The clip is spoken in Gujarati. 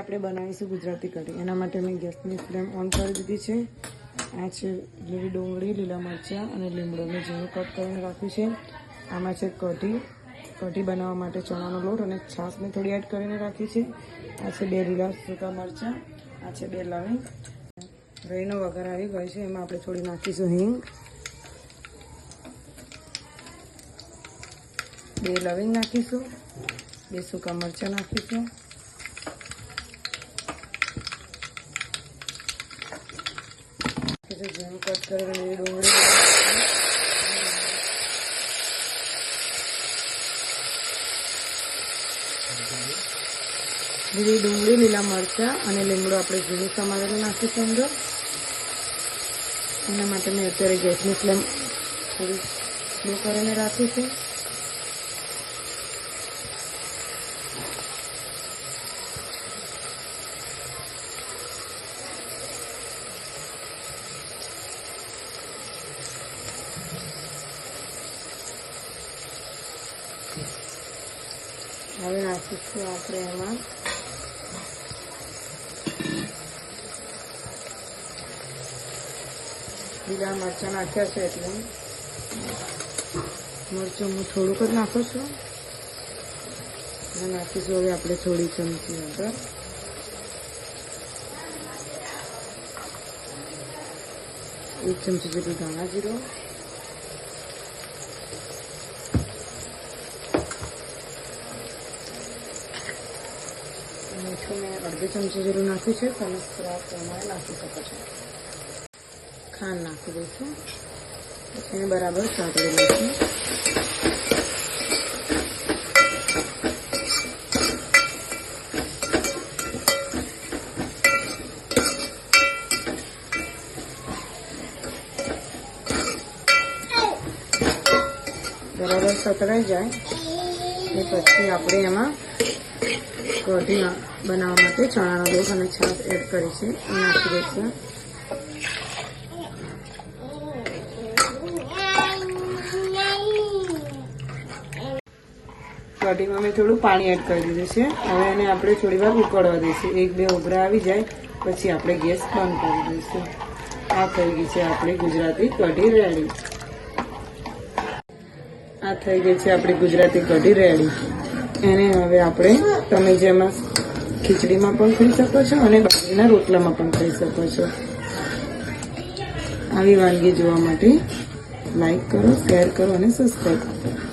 આપણે બનાવીશું ગુજરાતી કઢી. એના માટે મેં ગેસની ફ્લેમ ઓન કરી દીધી છે. આ છે લીલી ડુંગળી, લીલા મરચાં અને લીમડો મેં ઝીણું કટ કરીને રાખ્યું છે. આમાં છે કઢી બનાવવા માટે ચણાનો લોટ અને છાશ મેં થોડી એડ કરીને રાખી છે. આ છે 2 લીલા સૂકા મરચાં, આ છે 2 લવિંગ. રાઈનો વઘાર આવી ગયો છે. એમાં આપણે થોડી નાખીશું હિંગ, 2 લવિંગ નાખીશું, 2 સૂકા મરચાં નાખીશું, ઝીણું કટ કરેલી ડુંગળી, લીલી ડુંગળી, લીલા મરચાં અને લીમડો આપણે ઝીણું સમારેલું નાખીશું અંદર. એના માટે મેં અત્યારે ગેસની ફ્લેમ થોડી સ્લો કરીને રાખી છે. હવે નાખીશું આપણે એમાં લીલા મરચાં નાખ્યા છે એટલે મરચાં હું થોડુંક જ નાખું છું. અને નાખીશું હવે આપણે થોડી ચમચી અંદર એક ચમચી જેટલું ધાણા જીરું, મીઠું મેં અડધી ચમચી જેટલું નાખ્યું છે. તમે સ્વાદ પ્રમાણે નાખી શકો છો. ખાંડ નાખી દઈશું, પછી એને બરાબર સાંતળી દઈશું. બરાબર સતળાઈ જાય એ પછી આપણે એમાં કઢી બનાવવા માટે ચણાનો લોટ અને છાશ એડ કરી છે એ નાખી દઈશું. કઢીમાં મેં થોડું પાણી એડ કરી દીધું છે. હવે એને આપણે થોડી વાર ઉકળવા દઈશું. 1-2 ઉભરા આવી જાય પછી આપણે ગેસ બંધ કરી દઈશું. આ થઈ ગઈ છે આપણી ગુજરાતી કઢી રેડી. આ થઈ ગઈ છે આપણી ગુજરાતી કઢી રેડી. એને હવે આપણે તમે જેમાં ખીચડીમાં પણ ખાઈ શકો છો અને બાજરીના રોટલામાં પણ ખાઈ શકો છો. આવી વાનગી જોવા માટે લાઈક કરો, શેર કરો અને સબસ્ક્રાઈબ કરો.